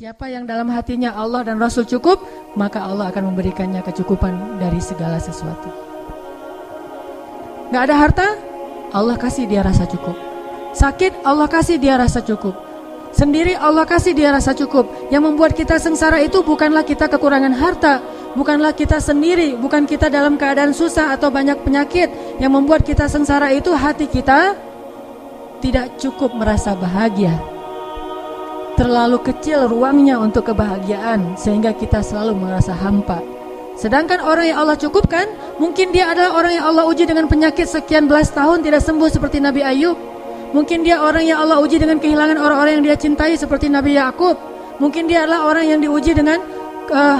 Siapa yang dalam hatinya Allah dan Rasul cukup, maka Allah akan memberikannya kecukupan dari segala sesuatu. Gak ada harta, Allah kasih dia rasa cukup. Sakit, Allah kasih dia rasa cukup. Sendiri, Allah kasih dia rasa cukup. Yang membuat kita sengsara itu bukanlah kita kekurangan harta, bukanlah kita sendiri, bukan kita dalam keadaan susah atau banyak penyakit. Yang membuat kita sengsara itu hati kita tidak cukup merasa bahagia. Terlalu kecil ruangnya untuk kebahagiaan sehingga kita selalu merasa hampa. Sedangkan orang yang Allah cukupkan, mungkin dia adalah orang yang Allah uji dengan penyakit sekian belas tahun tidak sembuh seperti Nabi Ayub. Mungkin dia orang yang Allah uji dengan kehilangan orang-orang yang dia cintai seperti Nabi Yakub. Mungkin dia adalah orang yang diuji dengan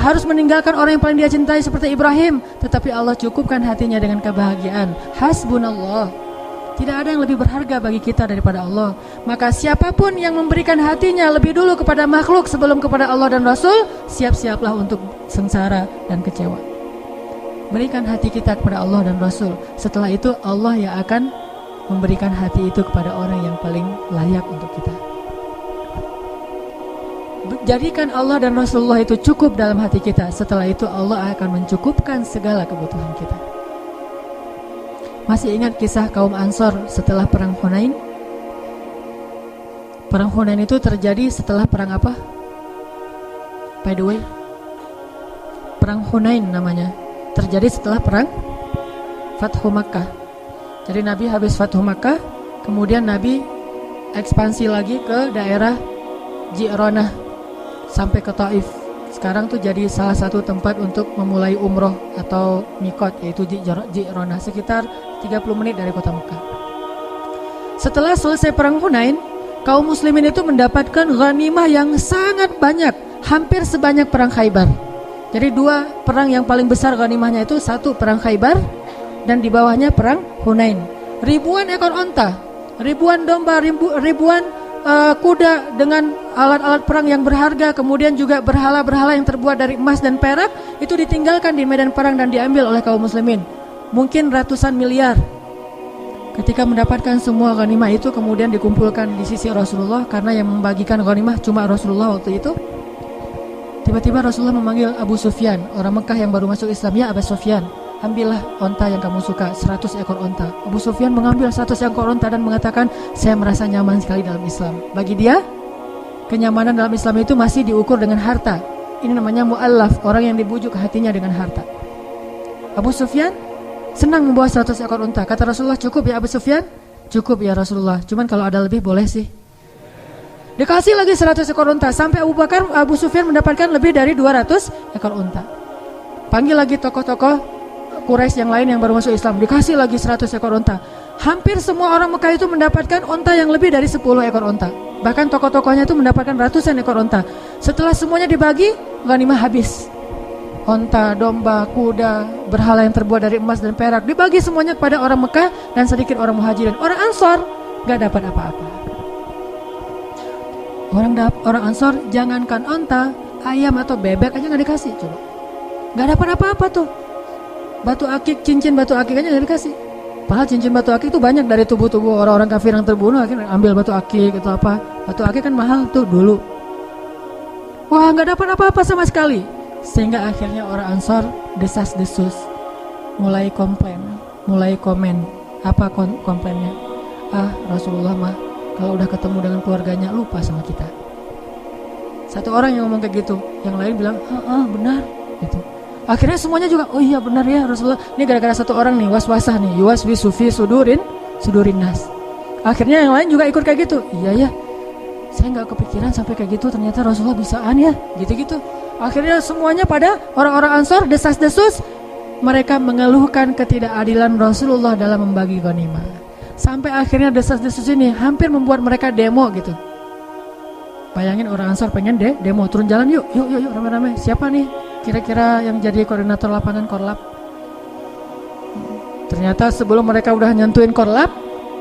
harus meninggalkan orang yang paling dia cintai seperti Ibrahim. Tetapi Allah cukupkan hatinya dengan kebahagiaan. Hasbunallah. Tidak ada yang lebih berharga bagi kita daripada Allah. Maka siapapun yang memberikan hatinya lebih dulu kepada makhluk sebelum kepada Allah dan Rasul, siap-siaplah untuk sengsara dan kecewa. Berikan hati kita kepada Allah dan Rasul. Setelah itu Allah yang akan memberikan hati itu kepada orang yang paling layak untuk kita. Jadikan Allah dan Rasulullah itu cukup dalam hati kita. Setelah itu Allah akan mencukupkan segala kebutuhan kita. Masih ingat kisah kaum Ansor setelah perang Hunain? Perang Hunain itu terjadi setelah perang apa? By the way, perang Hunain namanya. Terjadi setelah perang Fathu Makkah. Jadi Nabi habis Fathu Makkah, kemudian Nabi ekspansi lagi ke daerah Ji'ronah sampai ke Taif. Sekarang tuh jadi salah satu tempat untuk memulai umroh atau mikot, yaitu Ji'ronah, sekitar 30 menit dari kota Mekah. Setelah selesai perang Hunain, kaum muslimin itu mendapatkan ghanimah yang sangat banyak, hampir sebanyak perang Khaybar. Jadi dua perang yang paling besar ghanimahnya itu, satu perang Khaybar dan di bawahnya perang Hunain. Ribuan ekor onta, ribuan domba, ribuan kuda dengan alat-alat perang yang berharga, kemudian juga berhala-berhala yang terbuat dari emas dan perak, itu ditinggalkan di medan perang dan diambil oleh kaum muslimin. Mungkin ratusan miliar. Ketika mendapatkan semua ghanimah itu kemudian dikumpulkan di sisi Rasulullah, karena yang membagikan ghanimah cuma Rasulullah waktu itu. Tiba-tiba Rasulullah memanggil Abu Sufyan, orang Mekah yang baru masuk Islam. Ya Abu Sufyan, ambillah onta yang kamu suka, 100 ekor onta. Abu Sufyan mengambil 100 ekor onta dan mengatakan, saya merasa nyaman sekali dalam Islam. Bagi dia, kenyamanan dalam Islam itu masih diukur dengan harta. Ini namanya mu'allaf, orang yang dibujuk hatinya dengan harta. Abu Sufyan senang membawa 100 ekor unta. Kata Rasulullah, cukup ya Abu Sufyan? Cukup ya Rasulullah, cuman kalau ada lebih boleh sih. Dikasih lagi 100 ekor unta, sampai Abu Sufyan mendapatkan lebih dari 200 ekor unta. Panggil lagi tokoh-tokoh Quraisy yang lain yang baru masuk Islam, dikasih lagi 100 ekor unta. Hampir semua orang Mekah itu mendapatkan unta yang lebih dari 10 ekor unta. Bahkan tokoh-tokohnya itu mendapatkan ratusan ekor unta. Setelah semuanya dibagi, ghanimah habis. Unta, domba, kuda, berhala yang terbuat dari emas dan perak dibagi semuanya kepada orang Mekah dan sedikit orang Muhajirin. Orang Ansor gak dapat apa-apa. Orang Ansor jangankan unta, ayam atau bebek aja gak dikasih. Coba, gak dapat apa-apa tuh. Batu akik, cincin batu akik aja gak dikasih. Padahal cincin batu akik itu banyak dari tubuh-tubuh orang-orang kafir yang terbunuh. Akhirnya ambil batu akik atau apa. Batu akik kan mahal tuh dulu. Wah, gak dapat apa-apa sama sekali. Sehingga akhirnya orang Ansor desas-desus, mulai komplain, mulai komen. Apa komplainnya? Rasulullah mah kalau udah ketemu dengan keluarganya lupa sama kita. Satu orang yang ngomong kayak gitu, yang lain bilang benar gitu. Akhirnya semuanya juga, oh iya benar ya Rasulullah. Ini gara-gara satu orang nih, waswasah nih, yuwaswisu fi sudurin nas. Akhirnya yang lain juga ikut kayak gitu. Iya ya, saya nggak kepikiran sampai kayak gitu, ternyata Rasulullah bisaan ya, gitu-gitu. Akhirnya semuanya pada orang-orang Ansor desas-desus, mereka mengeluhkan ketidakadilan Rasulullah dalam membagi ghanimah. Sampai akhirnya desas-desus ini hampir membuat mereka demo gitu. Bayangin orang Ansor pengen demo, turun jalan yuk rame-rame. Siapa nih kira-kira yang jadi koordinator lapangan Korlap? Ternyata sebelum mereka udah nyentuhin Korlap,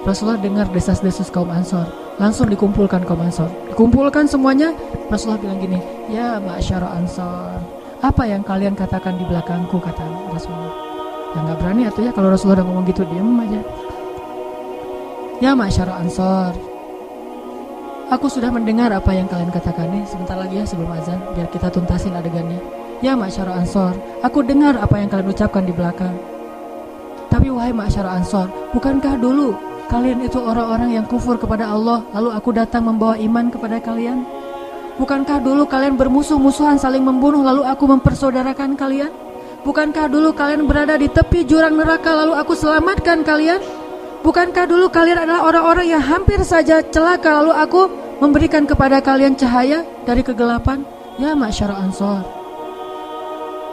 Rasulullah dengar desas-desus kaum Ansor. Langsung dikumpulkan kaum Ansor. Dikumpulkan semuanya, Rasulullah bilang gini, ya ma'asyara Ansor, apa yang kalian katakan di belakangku, kata Rasulullah. Ya gak berani atau ya kalau Rasulullah udah ngomong gitu, diem aja. Ya ma'asyara Ansor, aku sudah mendengar apa yang kalian katakan nih. Sebentar lagi ya sebelum azan, biar kita tuntasin adegannya. Ya ma'syara Ansor, aku dengar apa yang kalian ucapkan di belakang. Tapi wahai ma'syara Ansor, bukankah dulu kalian itu orang-orang yang kufur kepada Allah, lalu aku datang membawa iman kepada kalian? Bukankah dulu kalian bermusuh-musuhan saling membunuh, lalu aku mempersaudarakan kalian? Bukankah dulu kalian berada di tepi jurang neraka, lalu aku selamatkan kalian? Bukankah dulu kalian adalah orang-orang yang hampir saja celaka, lalu aku memberikan kepada kalian cahaya dari kegelapan? Ya ma'syara Ansor,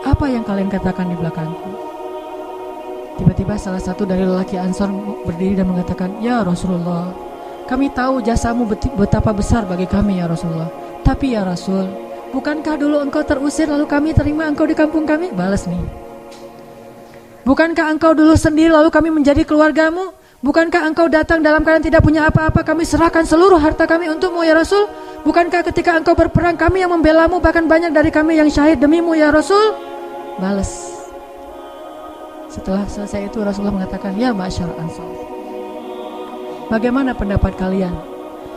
apa yang kalian katakan di belakangku? Tiba-tiba salah satu dari lelaki Ansor berdiri dan mengatakan, ya Rasulullah, kami tahu jasamu betapa besar bagi kami ya Rasulullah. Tapi ya Rasul, bukankah dulu engkau terusir lalu kami terima engkau di kampung kami? Balas nih. Bukankah engkau dulu sendiri lalu kami menjadi keluargamu? Bukankah engkau datang dalam keadaan tidak punya apa-apa, kami serahkan seluruh harta kami untukmu ya Rasul? Bukankah ketika engkau berperang kami yang membelamu, bahkan banyak dari kami yang syahid demimu ya Rasul? Balas. Setelah selesai itu Rasulullah mengatakan, ya ma'syar Ansar, bagaimana pendapat kalian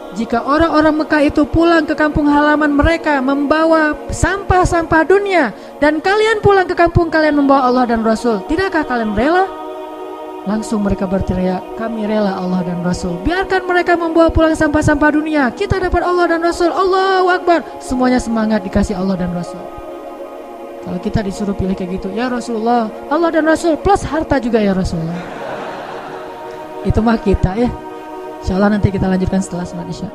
jika orang-orang Mekah itu pulang ke kampung halaman mereka membawa sampah-sampah dunia, dan kalian pulang ke kampung kalian membawa Allah dan Rasul? Tidakkah kalian rela? Langsung mereka berteriak, kami rela Allah dan Rasul. Biarkan mereka membawa pulang sampah-sampah dunia, kita dapat Allah dan Rasul. Allahu Akbar. Semuanya semangat dikasih Allah dan Rasul. Kalau kita disuruh pilih kayak gitu, ya Rasulullah, Allah dan Rasul plus harta juga ya Rasulullah. Itu mah kita ya. Insyaallah nanti kita lanjutkan setelah salat Isya.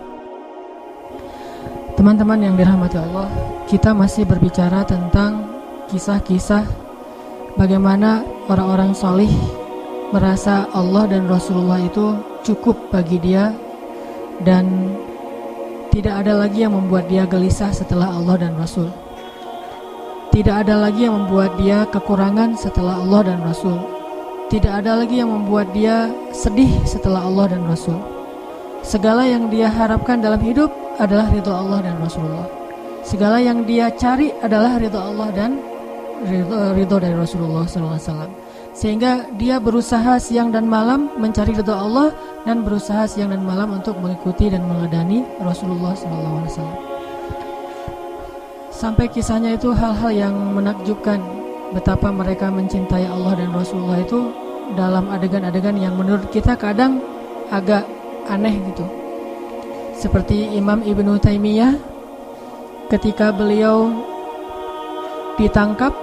Teman-teman yang dirahmati Allah, kita masih berbicara tentang kisah-kisah bagaimana orang-orang salih merasa Allah dan Rasulullah itu cukup bagi dia, dan tidak ada lagi yang membuat dia gelisah setelah Allah dan Rasul. Tidak ada lagi yang membuat dia kekurangan setelah Allah dan Rasul. Tidak ada lagi yang membuat dia sedih setelah Allah dan Rasul. Segala yang dia harapkan dalam hidup adalah ridho Allah dan Rasulullah. Segala yang dia cari adalah ridho Allah dan ridho dari Rasulullah SAW. Sehingga dia berusaha siang dan malam mencari ridho Allah, dan berusaha siang dan malam untuk mengikuti dan meneladani Rasulullah SAW. Sampai kisahnya itu hal-hal yang menakjubkan, betapa mereka mencintai Allah dan Rasulullah itu dalam adegan-adegan yang menurut kita kadang agak aneh gitu. Seperti Imam Ibnu Taimiyah, ketika beliau ditangkap,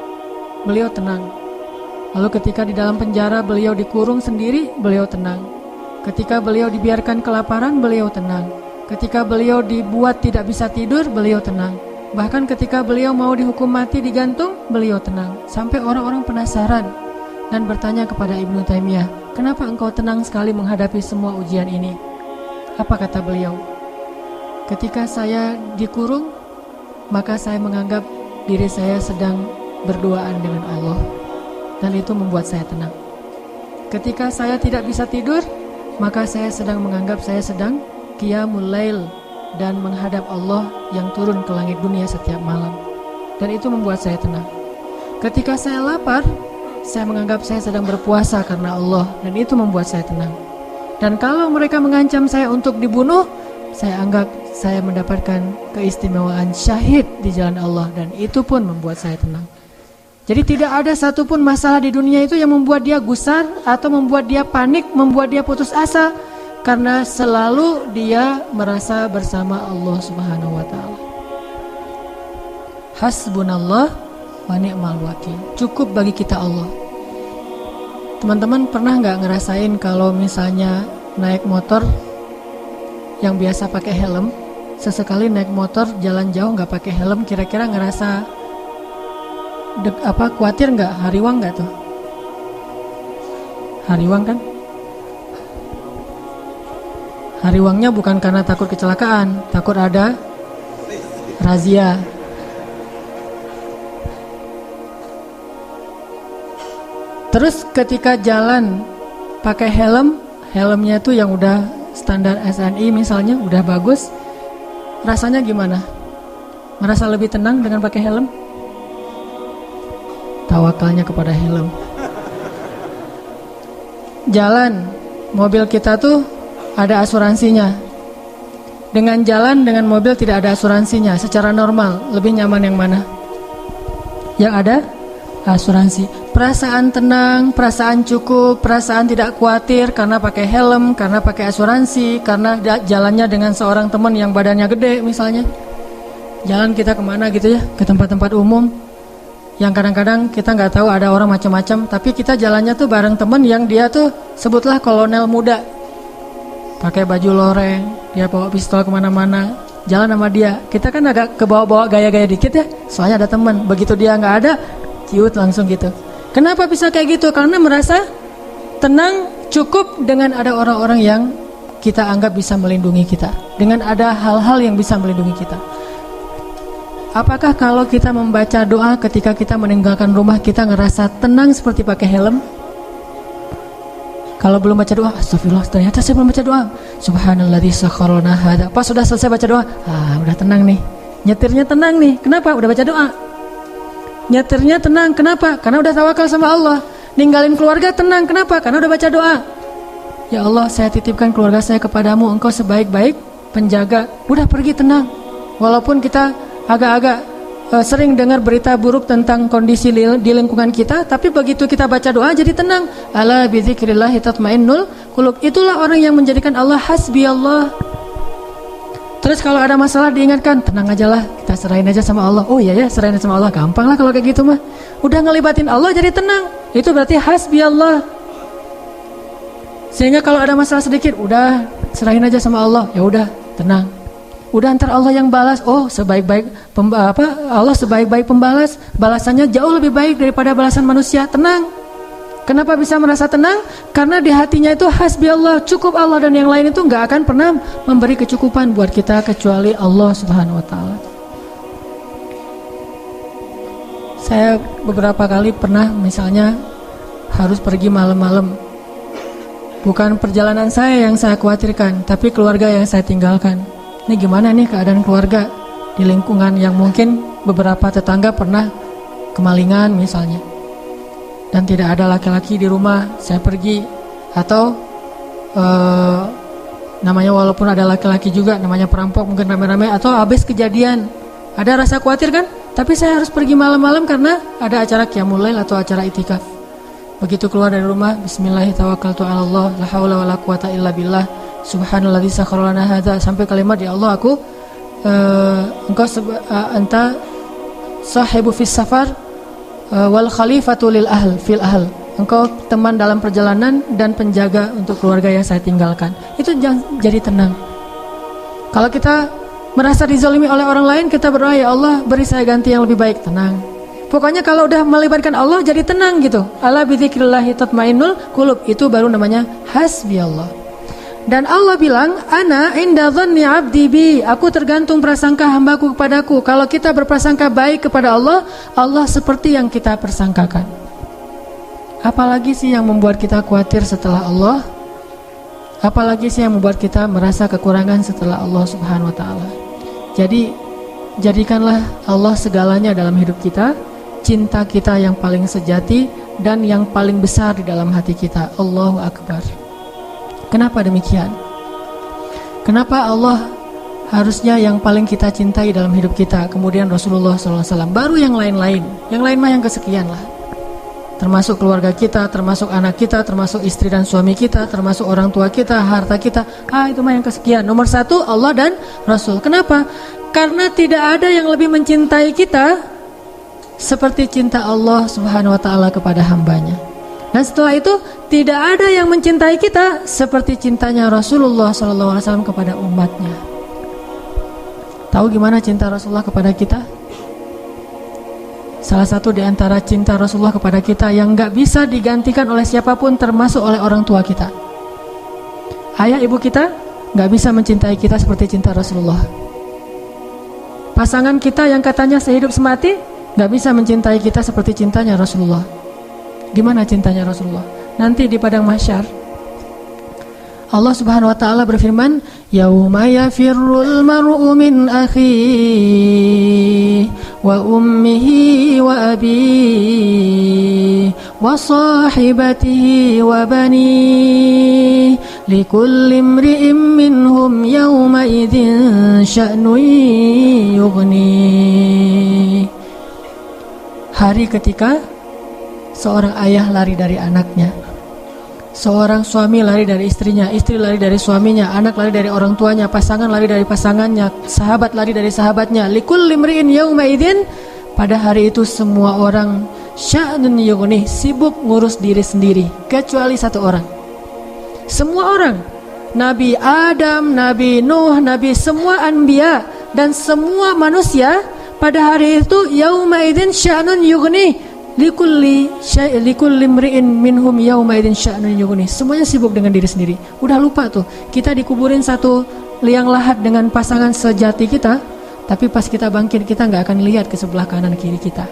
beliau tenang. Lalu ketika di dalam penjara beliau dikurung sendiri, beliau tenang. Ketika beliau dibiarkan kelaparan, beliau tenang. Ketika beliau dibuat tidak bisa tidur, beliau tenang. Bahkan ketika beliau mau dihukum mati digantung, beliau tenang. Sampai orang-orang penasaran dan bertanya kepada Ibnu Taimiyah, kenapa engkau tenang sekali menghadapi semua ujian ini? Apa kata beliau? Ketika saya dikurung, maka saya menganggap diri saya sedang berduaan dengan Allah, dan itu membuat saya tenang. Ketika saya tidak bisa tidur, maka saya sedang menganggap saya sedang qiyamul lail dan menghadap Allah yang turun ke langit dunia setiap malam, dan itu membuat saya tenang. Ketika saya lapar, saya menganggap saya sedang berpuasa karena Allah, dan itu membuat saya tenang. Dan kalau mereka mengancam saya untuk dibunuh, saya anggap saya mendapatkan keistimewaan syahid di jalan Allah, dan itu pun membuat saya tenang. Jadi tidak ada satupun masalah di dunia itu yang membuat dia gusar atau membuat dia panik, membuat dia putus asa, karena selalu dia merasa bersama Allah Subhanahu wa taala. Hasbunallah wa ni'mal wakil. Cukup bagi kita Allah. Teman-teman pernah nggak ngerasain kalau misalnya naik motor yang biasa pakai helm, sesekali naik motor jalan jauh nggak pakai helm, kira-kira ngerasa khawatir nggak? Hariwang nggak tuh? Hariwang kan? Hariwangnya bukan karena takut kecelakaan, takut ada razia. Terus ketika jalan pakai helm, helmnya itu yang udah standar SNI misalnya, udah bagus, rasanya gimana? Merasa lebih tenang dengan pakai helm? Tawakalnya kepada helm. Jalan, mobil kita tuh ada asuransinya. dengan jalan dengan mobil tidak ada asuransinya secara normal, lebih nyaman yang mana? Yang ada asuransi. Perasaan tenang, perasaan cukup, perasaan tidak khawatir karena pakai helm, karena pakai asuransi, karena jalannya dengan seorang teman yang badannya gede misalnya. Jalan kita kemana gitu ya, ke tempat-tempat umum yang kadang-kadang kita nggak tahu ada orang macam-macam, tapi kita jalannya tuh bareng teman yang dia tuh sebutlah kolonel muda, pakai baju loreng, dia bawa pistol kemana-mana, jalan sama dia. Kita kan agak kebawa-bawa gaya-gaya dikit ya, soalnya ada teman. Begitu dia nggak ada, ciut langsung gitu. Kenapa bisa kayak gitu? Karena merasa tenang, cukup dengan ada orang-orang yang kita anggap bisa melindungi kita, dengan ada hal-hal yang bisa melindungi kita. Apakah kalau kita membaca doa ketika kita meninggalkan rumah, kita ngerasa tenang seperti pakai helm? Kalau belum baca doa, astagfirullah, ternyata saya belum baca doa. Subhanalladzi sakhkhara lana hadza. Pas sudah selesai baca doa, udah tenang nih. Nyetirnya tenang nih. Kenapa? Udah baca doa. Nyetirnya tenang. Kenapa? Karena udah tawakal sama Allah. Ninggalin keluarga tenang. Kenapa? Karena udah baca doa. Ya Allah, saya titipkan keluarga saya kepadamu. Engkau sebaik-baik penjaga. Udah pergi tenang. Walaupun kita agak-agak sering dengar berita buruk tentang kondisi di lingkungan kita, tapi begitu kita baca doa jadi tenang. Ala bidzikrillah tatmainnul qulub. Itulah orang yang menjadikan Allah hasbi Allah. Terus kalau ada masalah diingatkan, tenang aja lah, kita serahin aja sama Allah. Oh iya ya, serahin sama Allah, gampang lah kalau kayak gitu mah. Udah ngelibatin Allah jadi tenang. Itu berarti hasbi Allah. Sehingga kalau ada masalah sedikit, udah serahin aja sama Allah. Ya udah, tenang. Udah ntar Allah yang balas. Oh, sebaik-baik Allah sebaik-baik pembalas. Balasannya jauh lebih baik daripada balasan manusia. Tenang. Kenapa bisa merasa tenang? Karena di hatinya itu hasbi Allah, cukup Allah, dan yang lain itu nggak akan pernah memberi kecukupan buat kita kecuali Allah Subhanahu wa taala. Saya beberapa kali pernah misalnya harus pergi malam-malam. Bukan perjalanan saya yang saya khawatirkan, tapi keluarga yang saya tinggalkan. Ini gimana nih keadaan keluarga di lingkungan yang mungkin beberapa tetangga pernah kemalingan misalnya, dan tidak ada laki-laki di rumah. Saya pergi, atau namanya walaupun ada laki-laki juga, namanya perampok mungkin rame-rame, atau habis kejadian, ada rasa khawatir kan? Tapi saya harus pergi malam-malam karena ada acara qiyamul lail atau acara itikaf. Begitu keluar dari rumah, bismillahirrahmanirrahim, la haula wala quwata illa billah, subhanalladzi sakhkhara lana hadza, sampai kalimat ya Allah aku engkau anta sahibu fis safar wal khalifatu lil ahl fil ahl, engkau teman dalam perjalanan dan penjaga untuk keluarga yang saya tinggalkan. Itu jadi tenang. Kalau kita merasa dizalimi oleh orang lain, kita berdoa, ya Allah beri saya ganti yang lebih baik. Tenang. Pokoknya kalau udah melibatkan Allah jadi tenang gitu. Ala bidzikrillah tatmainnul qulub. Itu baru namanya hasbi Allah. Dan Allah bilang, ana inda dhanni 'abdi bi, aku tergantung prasangka hambaku kepadaku. Kalau kita berprasangka baik kepada Allah, Allah seperti yang kita persangkakan. Apalagi sih yang membuat kita khawatir setelah Allah? Apalagi sih yang membuat kita merasa kekurangan setelah Allah Subhanahu wa taala? Jadi jadikanlah Allah segalanya dalam hidup kita, cinta kita yang paling sejati dan yang paling besar di dalam hati kita. Allahu Akbar. Kenapa demikian? Kenapa Allah harusnya yang paling kita cintai dalam hidup kita, kemudian Rasulullah SAW, baru yang lain-lain. Yang lain mah yang kesekian lah. Termasuk keluarga kita, termasuk anak kita, termasuk istri dan suami kita, termasuk orang tua kita, harta kita. Itu mah yang kesekian. Nomor satu Allah dan Rasul. Kenapa? Karena tidak ada yang lebih mencintai kita seperti cinta Allah Subhanahu wa taala kepada hambanya. Dan setelah itu tidak ada yang mencintai kita seperti cintanya Rasulullah SAW kepada umatnya. Tahu gimana cinta Rasulullah kepada kita? Salah satu di antara cinta Rasulullah kepada kita yang gak bisa digantikan oleh siapapun, termasuk oleh orang tua kita. Ayah ibu kita gak bisa mencintai kita seperti cinta Rasulullah. Pasangan kita yang katanya sehidup semati gak bisa mencintai kita seperti cintanya Rasulullah. Gimana cintanya Rasulullah? Nanti di padang mahsyar Allah Subhanahu wa taala berfirman, yauma yafirrul mar'u min akhihi wa ummihi wa abihi wa sahibatihi wa banihi likulli imri'in minhum yawma idzin sya'nun yughni. Hari ketika seorang ayah lari dari anaknya, seorang suami lari dari istrinya, istri lari dari suaminya, anak lari dari orang tuanya, pasangan lari dari pasangannya, sahabat lari dari sahabatnya. Likulli imri'in yawma idzin, pada hari itu semua orang sya'nun yughni, sibuk ngurus diri sendiri, kecuali satu orang. Semua orang, Nabi Adam, Nabi Nuh, Nabi semua anbiya dan semua manusia pada hari itu yauma idzin sya'nun yughni, likulli imri'in minhum yauma idzin sya'nun yughni. Semuanya sibuk dengan diri sendiri. Udah lupa tuh, kita dikuburin satu liang lahat dengan pasangan sejati kita, tapi pas kita bangkit kita nggak akan lihat ke sebelah kanan kiri kita.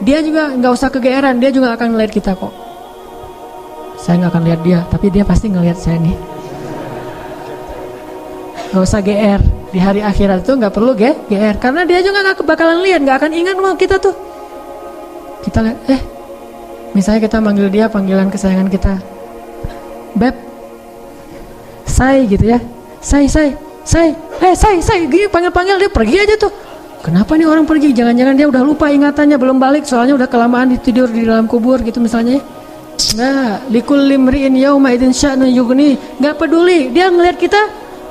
Dia juga nggak usah kegeeran, dia juga akan ngelihat kita kok. Saya nggak akan lihat dia, tapi dia pasti ngelihat saya nih. Nggak usah GR. Di hari akhirat itu nggak perlu GR, karena dia juga nggak bakalan lihat, nggak akan ingat sama kita tuh. Kita lihat, misalnya kita manggil dia panggilan kesayangan kita, Beb, say gitu ya, say, gini panggil dia pergi aja tuh. Kenapa nih orang pergi? Jangan-jangan dia udah lupa ingatannya, belum balik, soalnya udah kelamaan tidur di dalam kubur gitu misalnya. Nggak, likulli imri'in yauma idzin sya'nun yughni, nggak peduli. Dia ngelihat kita,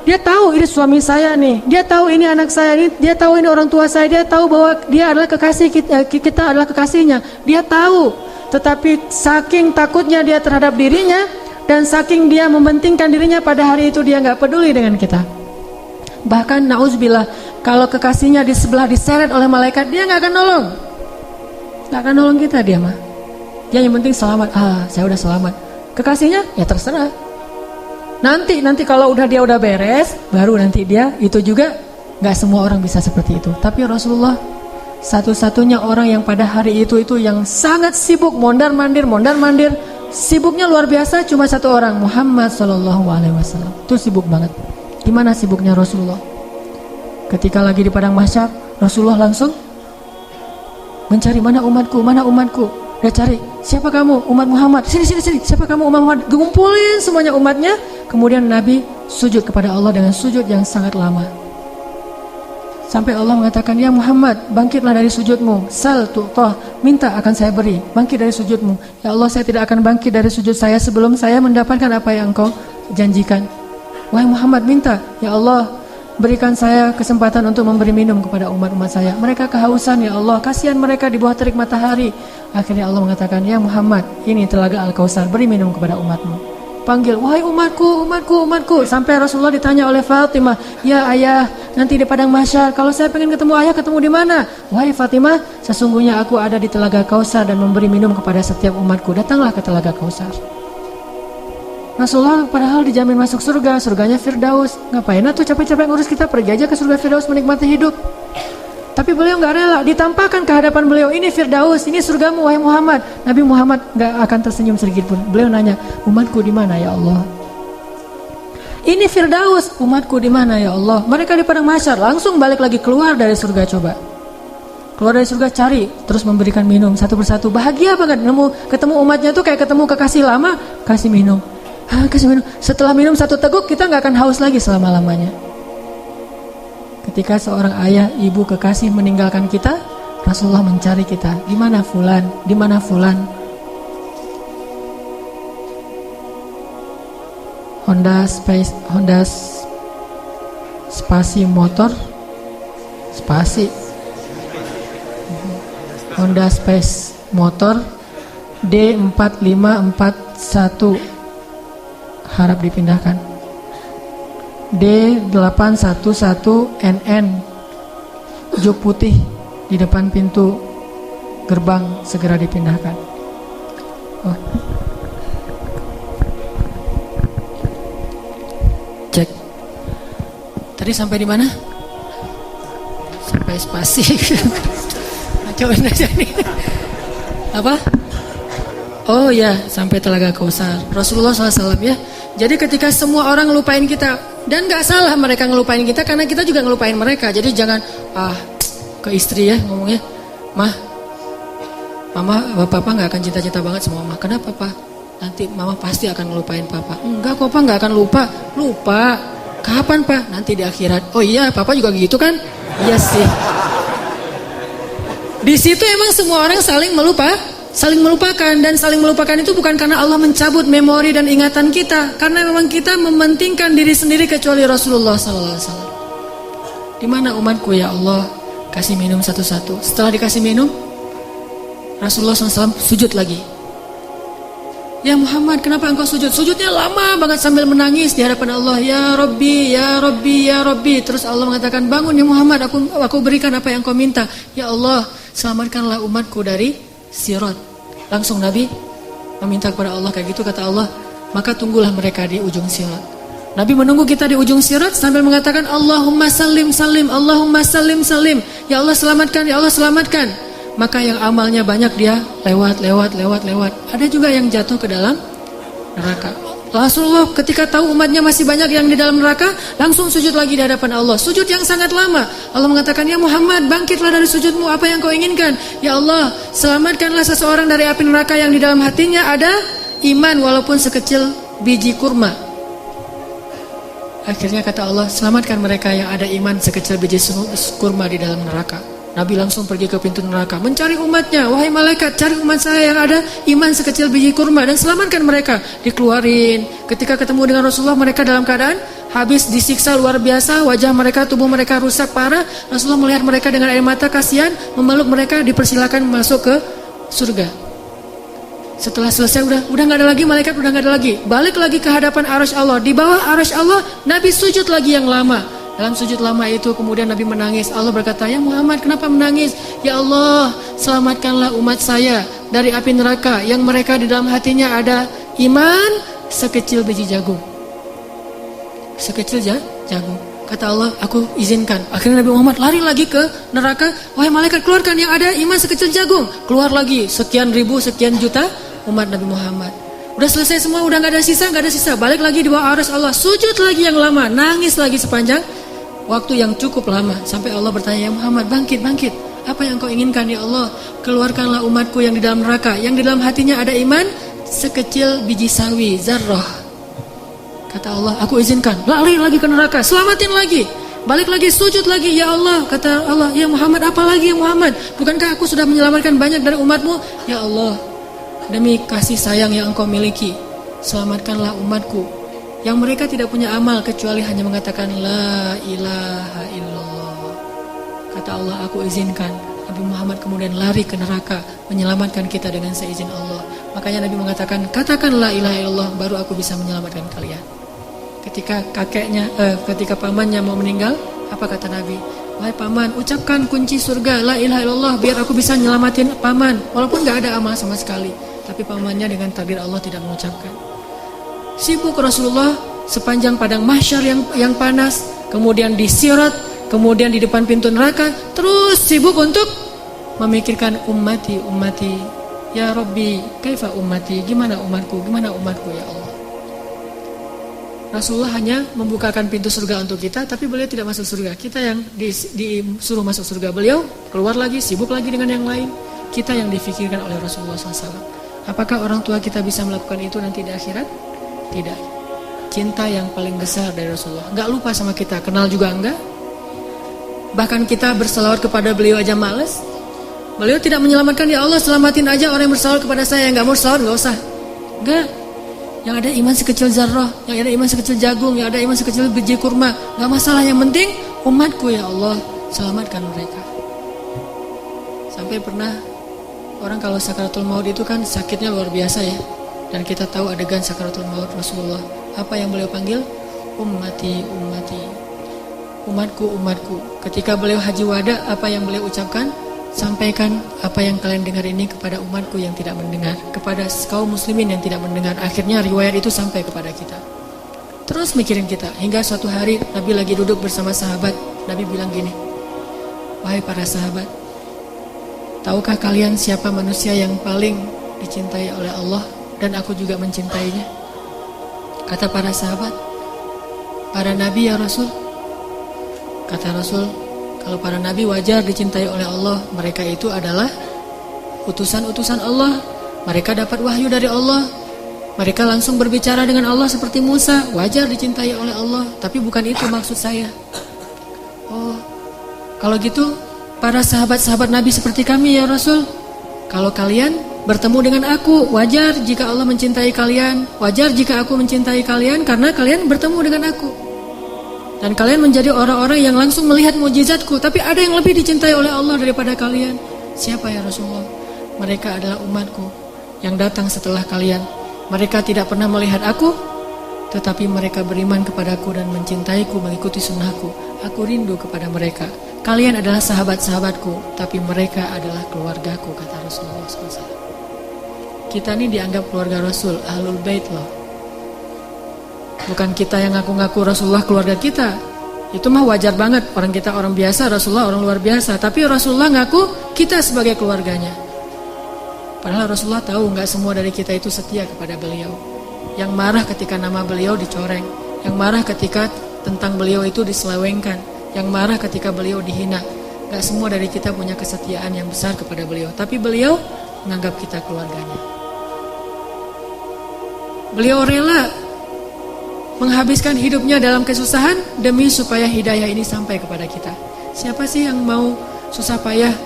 dia tahu ini suami saya nih, dia tahu ini anak saya nih, dia tahu ini orang tua saya, dia tahu bahwa dia adalah kekasih kita adalah kekasihnya, dia tahu. Tetapi saking takutnya dia terhadap dirinya dan saking dia mementingkan dirinya, pada hari itu dia nggak peduli dengan kita. Bahkan nauzubillah, kalau kekasihnya di sebelah diseret oleh malaikat, dia nggak akan nolong kita dia mah. Dia yang penting selamat. Saya udah selamat. Kekasihnya ya terserah. Nanti kalau dia udah beres, baru nanti dia. Itu juga nggak semua orang bisa seperti itu. Tapi Rasulullah satu-satunya orang yang pada hari itu yang sangat sibuk, mondar mandir, sibuknya luar biasa. Cuma satu orang, Muhammad SAW. Itu sibuk banget. Gimana sibuknya Rasulullah? Ketika lagi di padang mahsyar, Rasulullah langsung mencari mana umatku. Dia cari, siapa kamu? Umat Muhammad. Sini. Siapa kamu? Umat Muhammad. Kumpulin semuanya umatnya. Kemudian Nabi sujud kepada Allah dengan sujud yang sangat lama. Sampai Allah mengatakan, ya Muhammad, bangkitlah dari sujudmu. Sal tu'tah, minta akan saya beri. Bangkit dari sujudmu. Ya Allah, saya tidak akan bangkit dari sujud saya sebelum saya mendapatkan apa yang engkau janjikan. Wahai Muhammad, minta. Ya Allah, berikan saya kesempatan untuk memberi minum kepada umat-umat saya. Mereka kehausan, ya Allah, kasihan mereka di bawah terik matahari. Akhirnya Allah mengatakan, ya Muhammad, ini telaga Al-Kautsar, beri minum kepada umatmu. Panggil, wahai umatku. Sampai Rasulullah ditanya oleh Fatimah, ya ayah, nanti di padang mahsyar kalau saya pengen ketemu ayah, ketemu di mana? Wahai Fatimah, sesungguhnya aku ada di telaga Kautsar dan memberi minum kepada setiap umatku. Datanglah ke telaga Kautsar. Rasulullah padahal dijamin masuk surga, surganya Firdaus. Ngapain tuh capek-capek ngurus, kita pergi aja ke surga Firdaus menikmati hidup. Tapi beliau nggak rela, ditampakkan ke hadapan beliau, ini Firdaus, ini surgamu wahai Muhammad. Nabi Muhammad nggak akan tersenyum sedikit pun. Beliau nanya, umatku di mana ya Allah? Ini Firdaus, umatku di mana ya Allah? Mereka di padang mahsyar, langsung balik lagi keluar dari surga. Coba keluar dari surga, cari, terus memberikan minum satu persatu. Bahagia banget ketemu umatnya tuh kayak ketemu kekasih lama, kasih minum. Setelah minum satu teguk, kita nggak akan haus lagi selama-lamanya. Ketika seorang ayah, ibu, kekasih meninggalkan kita, Rasulullah mencari kita. Di mana fulan? Di mana fulan? Honda Space motor, Honda Space motor D4541 harap dipindahkan. D811NN jok putih di depan pintu gerbang, segera dipindahkan. Cek. Tadi sampai di mana? Sampai spasi. Cobain aja nih. Apa? Oh ya, sampai telaga Kautsar. Rasulullah SAW ya. Jadi ketika semua orang ngelupain kita, dan gak salah mereka ngelupain kita, karena kita juga ngelupain mereka. Jadi jangan ke istri ya ngomongnya, Mama, Papa gak akan cinta-cinta banget sama Mama. Kenapa Pak? nanti mama pasti akan ngelupain papa. Enggak kok pak, nggak akan lupa. Lupa. Kapan pak? Nanti di akhirat. Oh iya, papa juga gitu kan? Iya sih. Di situ emang semua orang saling melupakan, dan saling melupakan itu bukan karena Allah mencabut memori dan ingatan kita, karena memang kita mementingkan diri sendiri kecuali Rasulullah SAW. Di mana umatku ya Allah? Kasih minum satu-satu. Setelah dikasih minum, Rasulullah SAW sujud lagi. Ya Muhammad, kenapa engkau sujud? Sujudnya lama banget sambil menangis di hadapan Allah. Ya Rabbi, ya Rabbi, ya Rabbi. Terus Allah mengatakan, bangun ya Muhammad, aku berikan apa yang kau minta. Ya Allah, selamatkanlah umatku dari sirat. Langsung Nabi meminta kepada Allah kayak gitu, kata Allah, maka tunggulah mereka di ujung sirat. Nabi menunggu kita di ujung sirat sambil mengatakan, Allahumma salim salim, Allahumma salim salim. Ya Allah selamatkan, ya Allah selamatkan. Maka yang amalnya banyak dia lewat. Ada juga yang jatuh ke dalam neraka. Rasulullah ketika tahu umatnya masih banyak yang di dalam neraka, langsung sujud lagi di hadapan Allah. Sujud yang sangat lama. Allah mengatakan, ya Muhammad, bangkitlah dari sujudmu, apa yang kau inginkan? Ya Allah, selamatkanlah seseorang dari api neraka yang di dalam hatinya ada iman walaupun sekecil biji kurma. Akhirnya kata Allah, selamatkan mereka yang ada iman sekecil biji kurma di dalam neraka. Nabi langsung pergi ke pintu neraka mencari umatnya. Wahai malaikat, cari umat saya yang ada iman sekecil biji kurma dan selamatkan mereka. Dikeluarin. Ketika ketemu dengan Rasulullah, mereka dalam keadaan habis disiksa luar biasa. Wajah mereka, tubuh mereka rusak parah. Rasulullah melihat mereka dengan air mata kasihan, memeluk mereka, dipersilakan masuk ke surga. Setelah selesai udah nggak ada lagi malaikat, udah nggak ada lagi. Balik lagi ke hadapan arasy Allah. Di bawah arasy Allah, Nabi sujud lagi yang lama. Dalam sujud lama itu kemudian Nabi menangis. Allah berkata, ya Muhammad, kenapa menangis? Ya Allah, selamatkanlah umat saya dari api neraka yang mereka di dalam hatinya ada iman sekecil biji jagung. Sekecil jagung. Kata Allah, aku izinkan. Akhirnya Nabi Muhammad lari lagi ke neraka. Wahai malaikat, keluarkan yang ada iman sekecil jagung. Keluar lagi sekian ribu, sekian juta umat Nabi Muhammad. Udah selesai semua, udah nggak ada sisa. Balik lagi di bawah arasy Allah, sujud lagi yang lama, nangis lagi sepanjang waktu yang cukup lama. Sampai Allah bertanya, ya Muhammad, bangkit. Apa yang kau inginkan ya Allah? Keluarkanlah umatku yang di dalam neraka, yang di dalam hatinya ada iman sekecil biji sawi, zarrah. Kata Allah, aku izinkan. Lari lagi ke neraka, selamatin lagi. Balik lagi, sujud lagi, ya Allah. Kata Allah, ya Muhammad, apa lagi ya Muhammad? Bukankah aku sudah menyelamatkan banyak dari umatmu? Ya Allah, demi kasih sayang yang engkau miliki, selamatkanlah umatku yang mereka tidak punya amal kecuali hanya mengatakan la ilaha illallah. Kata Allah, aku izinkan. Nabi Muhammad kemudian lari ke neraka menyelamatkan kita dengan seizin Allah. Makanya Nabi mengatakan, katakan la ilaha illallah, baru aku bisa menyelamatkan kalian. Ketika pamannya mau meninggal, apa kata Nabi? Wahai paman, ucapkan kunci surga la ilaha illallah biar aku bisa nyelamatin paman. Walaupun gak ada amal sama sekali, tapi pamannya dengan takdir Allah tidak mengucapkan. Sibuk Rasulullah sepanjang padang mahsyar yang panas, kemudian di sirat, kemudian di depan pintu neraka, terus sibuk untuk memikirkan ummati. Ya Rabbi, kaifa ummati? Gimana umatku ya Allah? Rasulullah hanya membukakan pintu surga untuk kita, tapi beliau tidak masuk surga. Kita yang disuruh masuk surga, beliau keluar lagi, sibuk lagi dengan yang lain. Kita yang difikirkan oleh Rasulullah SAW. Apakah orang tua kita bisa melakukan itu nanti di akhirat? Tidak. Cinta yang paling besar dari Rasulullah. Enggak lupa sama kita, kenal juga enggak. Bahkan kita berselawat kepada beliau aja males. Beliau tidak menyelamatkan, ya Allah selamatin aja orang yang berselawat kepada saya. Yang enggak mau selawat enggak usah. Enggak. Yang ada iman sekecil zarrah, yang ada iman sekecil jagung, yang ada iman sekecil biji kurma, enggak masalah, yang penting umatku ya Allah, selamatkan mereka. Sampai pernah orang kalau sakaratul maut itu kan sakitnya luar biasa ya. Dan kita tahu adegan sakaratul maut Rasulullah. Apa yang beliau panggil? Ummati. Umatku. Ketika beliau haji wada, apa yang beliau ucapkan? Sampaikan apa yang kalian dengar ini kepada umatku yang tidak mendengar, kepada kaum muslimin yang tidak mendengar. Akhirnya riwayat itu sampai kepada kita. Terus mikirin kita. Hingga suatu hari Nabi lagi duduk bersama sahabat. Nabi bilang gini, wahai para sahabat, tahukah kalian siapa manusia yang paling dicintai oleh Allah? Dan aku juga mencintainya. Kata para sahabat, para nabi ya Rasul. Kata Rasul, kalau para nabi wajar dicintai oleh Allah. Mereka itu adalah utusan-utusan Allah. Mereka dapat wahyu dari Allah. Mereka langsung berbicara dengan Allah seperti Musa. Wajar dicintai oleh Allah, tapi bukan itu maksud saya. Oh, kalau gitu para sahabat-sahabat Nabi seperti kami ya Rasul. Kalau kalian bertemu dengan aku, wajar jika Allah mencintai kalian. Wajar jika aku mencintai kalian karena kalian bertemu dengan aku. Dan kalian menjadi orang-orang yang langsung melihat mukjizatku. Tapi ada yang lebih dicintai oleh Allah daripada kalian. Siapa ya Rasulullah? Mereka adalah umatku yang datang setelah kalian. Mereka tidak pernah melihat aku, tetapi mereka beriman kepadaku dan mencintaiku, mengikuti sunnahku. Aku rindu kepada mereka. Kalian adalah sahabat-sahabatku, tapi mereka adalah keluargaku, kata Rasulullah SAW. Kita ini dianggap keluarga Rasul, Ahlul Bait loh. Bukan kita yang ngaku-ngaku Rasulullah keluarga kita. Itu mah wajar banget, orang kita orang biasa, Rasulullah orang luar biasa. Tapi Rasulullah ngaku kita sebagai keluarganya. Padahal Rasulullah tahu nggak semua dari kita itu setia kepada beliau. Yang marah ketika nama beliau dicoreng, yang marah ketika tentang beliau itu diselewengkan, yang marah ketika beliau dihina. Nggak semua dari kita punya kesetiaan yang besar kepada beliau. Tapi beliau menganggap kita keluarganya. Beliau rela menghabiskan hidupnya dalam kesusahan demi supaya hidayah ini sampai kepada kita. Siapa sih yang mau susah payah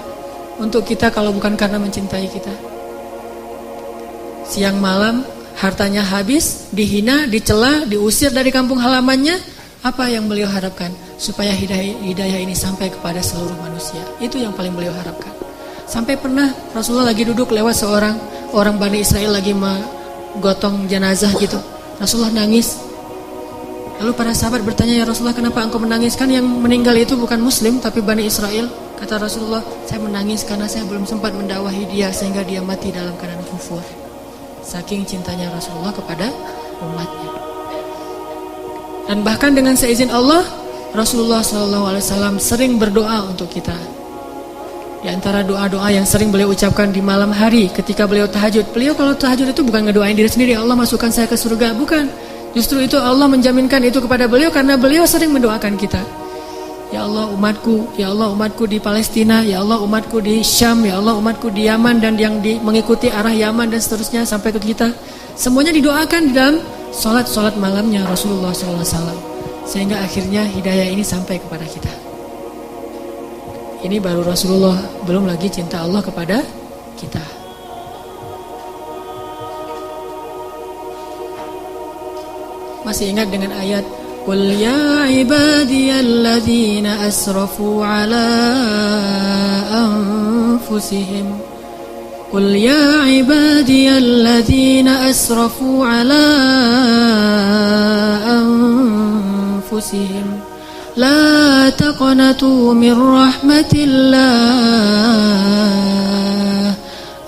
untuk kita kalau bukan karena mencintai kita? Siang malam hartanya habis, dihina, dicela, diusir dari kampung halamannya. Apa yang beliau harapkan? Supaya hidayah ini sampai kepada seluruh manusia. Itu yang paling beliau harapkan. Sampai pernah Rasulullah lagi duduk lewat seorang orang Bani Israel lagi menggotong jenazah gitu. Rasulullah nangis. Lalu para sahabat bertanya, ya Rasulullah, kenapa engkau menangis? Kan yang meninggal itu bukan Muslim tapi Bani Israel. Kata Rasulullah, saya menangis karena saya belum sempat mendakwahi dia sehingga dia mati dalam keadaan kufur. Saking cintanya Rasulullah kepada umatnya. Dan bahkan dengan seizin Allah, Rasulullah SAW sering berdoa untuk kita. Di antara doa-doa yang sering beliau ucapkan di malam hari ketika beliau tahajud. Beliau kalau tahajud itu bukan ngedoain diri sendiri, Allah masukkan saya ke surga, bukan. Justru itu Allah menjaminkan itu kepada beliau karena beliau sering mendoakan kita. Ya Allah umatku di Palestina, ya Allah umatku di Syam, ya Allah umatku di Yaman dan yang mengikuti arah Yaman dan seterusnya sampai ke kita. Semuanya didoakan di dalam solat malamnya Rasulullah SAW. Sehingga akhirnya hidayah ini sampai kepada kita. Ini baru Rasulullah, belum lagi cinta Allah kepada kita. Masih ingat dengan ayat Qul ya ibadiyalladzina asrafu ala anfusihim Qul ya ibadiyalladzina asrafu ala anfusihim La taqnatu min rahmatillah.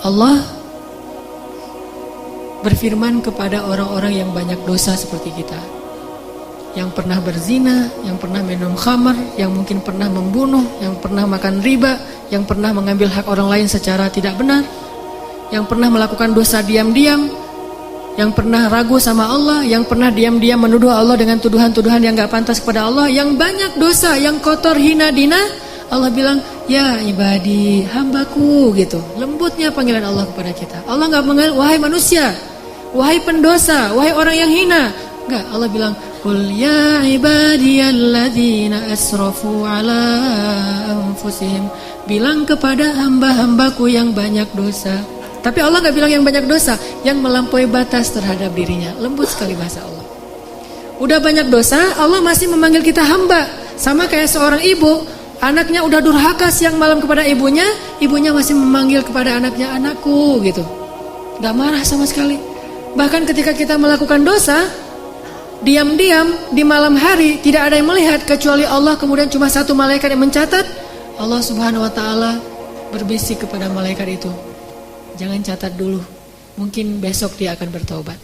Allah berfirman kepada orang-orang yang banyak dosa seperti kita, yang pernah berzina, yang pernah minum khamar, yang mungkin pernah membunuh, yang pernah makan riba, yang pernah mengambil hak orang lain secara tidak benar, yang pernah melakukan dosa diam-diam, yang pernah ragu sama Allah, yang pernah diam-diam menuduh Allah dengan tuduhan-tuduhan yang gak pantas kepada Allah, yang banyak dosa, yang kotor, hina, dina. Allah bilang, ya ibadi, hambaku, gitu. Lembutnya panggilan Allah kepada kita. Allah gak mengenal, wahai manusia, wahai pendosa, wahai orang yang hina. Enggak, Allah bilang, qul ya ibadiyalladzina asrafu ala anfusihim. Bilang kepada hamba-hambaku yang banyak dosa. Tapi Allah gak bilang yang banyak dosa, yang melampaui batas terhadap dirinya. Lembut sekali bahasa Allah. Udah banyak dosa, Allah masih memanggil kita hamba. Sama kayak seorang ibu, anaknya udah durhaka siang malam kepada ibunya, ibunya masih memanggil kepada anaknya, anakku, gitu. Gak marah sama sekali. Bahkan ketika kita melakukan dosa, diam-diam di malam hari, tidak ada yang melihat kecuali Allah, kemudian cuma satu malaikat yang mencatat. Allah Subhanahu wa ta'ala berbisik kepada malaikat itu, jangan catat dulu, mungkin besok dia akan bertaubat.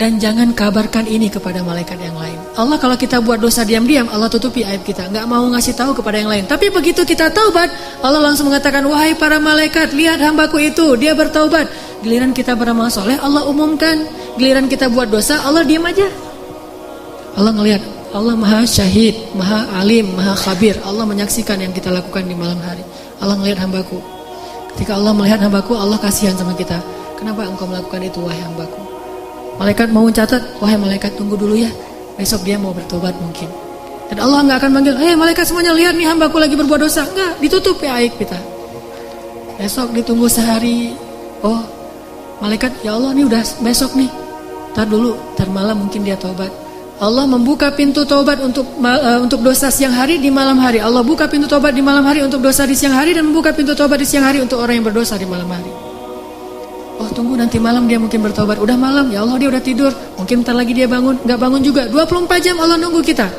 Dan jangan kabarkan ini kepada malaikat yang lain. Allah kalau kita buat dosa diam-diam, Allah tutupi aib kita, gak mau ngasih tahu kepada yang lain. Tapi begitu kita taubat, Allah langsung mengatakan, wahai para malaikat, lihat hambaku itu, dia bertaubat. Giliran kita beramal soleh, Allah umumkan. Giliran kita buat dosa, Allah diam aja. Allah ngelihat, Allah maha syahid, maha alim, maha khabir. Allah menyaksikan yang kita lakukan di malam hari. Allah ngelihat hambaku. Ketika Allah melihat hambaku, Allah kasihan sama kita. Kenapa engkau melakukan itu wahai hambaku? Malaikat mau catat, wahai malaikat tunggu dulu ya, besok dia mau bertobat mungkin. Dan Allah nggak akan manggil, malaikat semuanya lihat nih hambaku lagi berbuat dosa. Enggak, ditutup ya aib kita. Besok ditunggu sehari. Oh, malaikat, ya Allah nih udah besok nih. Ntar dulu, ntar malam mungkin dia tobat. Allah membuka pintu tobat untuk dosa siang hari di malam hari. Allah buka pintu tobat di malam hari untuk dosa di siang hari, dan membuka pintu tobat di siang hari untuk orang yang berdosa di malam hari. Oh, tunggu nanti malam dia mungkin bertobat. Udah malam, ya Allah dia udah tidur. Mungkin ntar lagi dia bangun, nggak bangun juga. 24 jam Allah nunggu kita.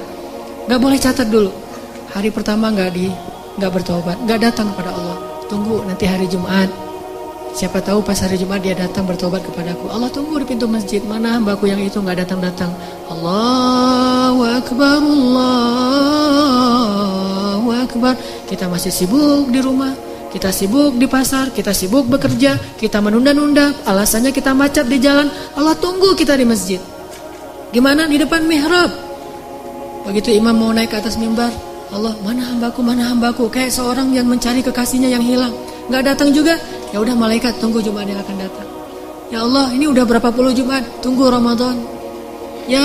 Nggak boleh catat dulu. Hari pertama nggak bertobat, nggak datang kepada Allah. Tunggu nanti hari Jumat. Siapa tahu pas hari Jumat dia datang bertobat kepadaku. Allah tunggu di pintu masjid. Mana hambaku yang itu nggak datang-datang. Allahu Akbar, Allahu Akbar. Kita masih sibuk di rumah, kita sibuk di pasar, kita sibuk bekerja, kita menunda-nunda. Alasannya kita macet di jalan. Allah tunggu kita di masjid. Gimana? Di depan mihrab. Begitu imam mau naik ke atas mimbar, Allah, mana hambaku, kayak seorang yang mencari kekasihnya yang hilang. Nggak datang juga, ya udah malaikat tunggu Jumat yang akan datang. Ya Allah, ini udah berapa puluh Jumat, tunggu Ramadan. Ya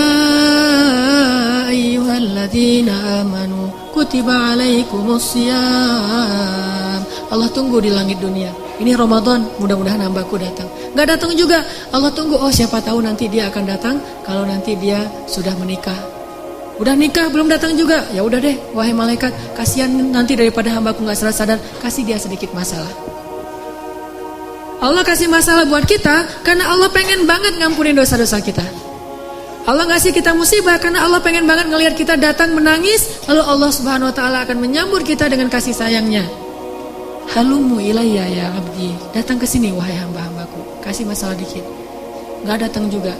ayyuhalladzina amanu kutiba alaikumusiyam. Allah tunggu di langit dunia. Ini Ramadan, mudah-mudahan hambaku datang. Nggak datang juga, Allah tunggu. Oh, siapa tahu nanti dia akan datang kalau nanti dia sudah menikah. Udah nikah belum datang juga. Ya udah deh, wahai malaikat, kasihan nanti daripada hambaku nggak sadar, kasih dia sedikit masalah. Allah kasih masalah buat kita karena Allah pengen banget ngampunin dosa-dosa kita. Allah ngasih kita musibah karena Allah pengen banget ngelihat kita datang menangis, lalu Allah Subhanahu wa taala akan menyambut kita dengan kasih sayangnya. Halumu ilayya ya abdi. Datang ke sini wahai hamba-hambaku. Kasih masalah dikit. Nggak datang juga.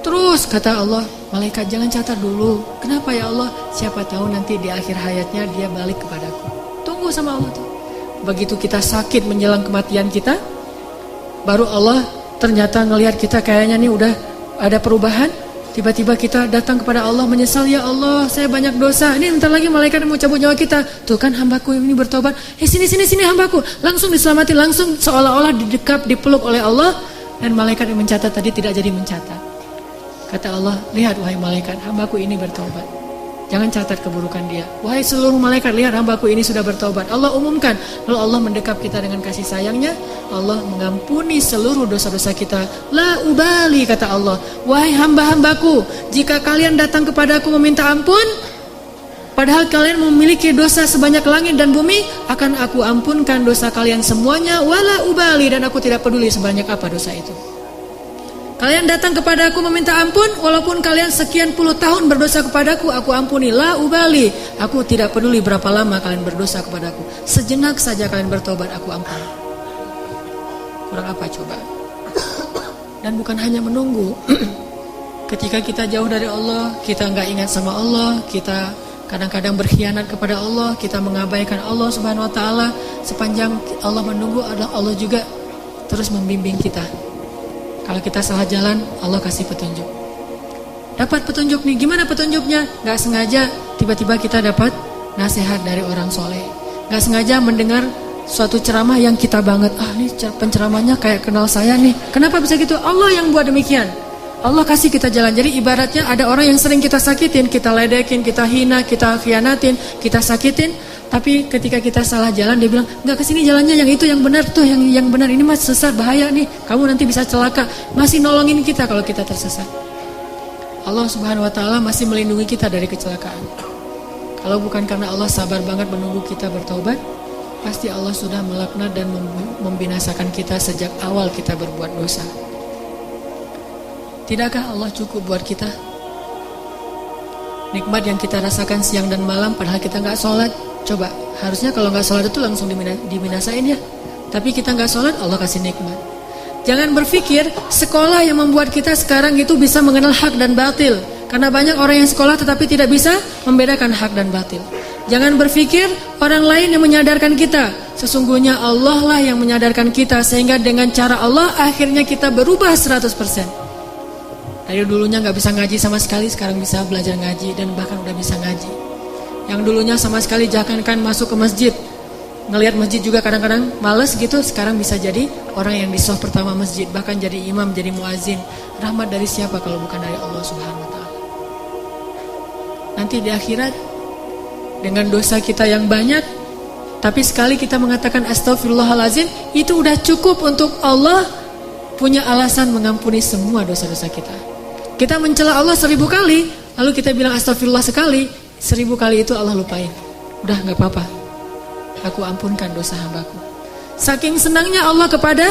Terus kata Allah, malaikat jangan catat dulu. Kenapa ya Allah? Siapa tahu nanti di akhir hayatnya dia balik kepadaku. Tunggu sama Allah tuh. Begitu kita sakit menjelang kematian kita, baru Allah ternyata ngelihat kita kayaknya nih udah ada perubahan. Tiba-tiba kita datang kepada Allah menyesal, ya Allah saya banyak dosa. Ini bentar lagi malaikat mau cabut nyawa kita. Tuh kan hambaku ini bertobat. Sini hambaku. Langsung diselamatin, langsung seolah-olah didekap, dipeluk oleh Allah. Dan malaikat yang mencatat tadi tidak jadi mencatat. Kata Allah, lihat wahai malaikat, hambaku ini bertobat. Jangan catat keburukan dia. Wahai seluruh malaikat, lihat hambaku ini sudah bertobat. Allah umumkan. Lalu Allah mendekap kita dengan kasih sayangnya. Allah mengampuni seluruh dosa-dosa kita. La ubali, kata Allah. Wahai hamba-hambaku, jika kalian datang kepadaku meminta ampun, padahal kalian memiliki dosa sebanyak langit dan bumi, akan aku ampunkan dosa kalian semuanya. Wala ubali, dan aku tidak peduli sebanyak apa dosa itu. Kalian datang kepada aku meminta ampun, walaupun kalian sekian puluh tahun berdosa kepadaku, aku ampuni. La ubali, aku tidak peduli berapa lama kalian berdosa kepadaku. Sejenak saja kalian bertobat, aku ampuni. Kurang apa coba? Dan bukan hanya menunggu. Ketika kita jauh dari Allah, kita nggak ingat sama Allah, kita kadang-kadang berkhianat kepada Allah, kita mengabaikan Allah Subhanahu Wa Taala. Sepanjang Allah menunggu, Allah juga terus membimbing kita. Kalau kita salah jalan, Allah kasih petunjuk. Dapat petunjuk nih, gimana petunjuknya? Gak sengaja tiba-tiba kita dapat nasihat dari orang soleh. Gak sengaja mendengar suatu ceramah yang kita banget. Ini penceramahnya kayak kenal saya nih. Kenapa bisa gitu? Allah yang buat demikian. Allah kasih kita jalan. Jadi ibaratnya ada orang yang sering kita sakitin, kita ledekin, kita hina, kita khianatin, kita sakitin. Tapi ketika kita salah jalan, dia bilang, enggak, kesini jalannya yang itu yang benar tuh, yang benar ini mas sesat, bahaya nih, kamu nanti bisa celaka. Masih nolongin kita kalau kita tersesat. Allah Subhanahu Wa Taala masih melindungi kita dari kecelakaan. Kalau bukan karena Allah sabar banget menunggu kita bertaubat, pasti Allah sudah melaknat dan membinasakan kita sejak awal kita berbuat dosa. Tidakkah Allah cukup buat kita? Nikmat yang kita rasakan siang dan malam padahal kita nggak sholat. Coba, harusnya kalau nggak sholat itu langsung dibinasain ya. Tapi kita nggak sholat, Allah kasih nikmat. Jangan berpikir sekolah yang membuat kita sekarang itu bisa mengenal hak dan batil. Karena banyak orang yang sekolah tetapi tidak bisa membedakan hak dan batil. Jangan berpikir orang lain yang menyadarkan kita. Sesungguhnya Allah lah yang menyadarkan kita. Sehingga dengan cara Allah akhirnya kita berubah 100%. Dari dulunya nggak bisa ngaji sama sekali, sekarang bisa belajar ngaji dan bahkan udah bisa ngaji. Yang dulunya sama sekali jangankan masuk ke masjid, ngelihat masjid juga kadang-kadang males gitu, sekarang bisa jadi orang yang di shaf pertama masjid, bahkan jadi imam, jadi muazin. Rahmat dari siapa kalau bukan dari Allah Subhanahu wa taala? Nanti di akhirat dengan dosa kita yang banyak, tapi sekali kita mengatakan astagfirullahalazim, itu udah cukup untuk Allah punya alasan mengampuni semua dosa-dosa kita. Kita mencela Allah 1000 kali, lalu kita bilang astagfirullah sekali, 1000 kali itu Allah lupain. Udah gak apa-apa, aku ampunkan dosa hambaku. Saking senangnya Allah kepada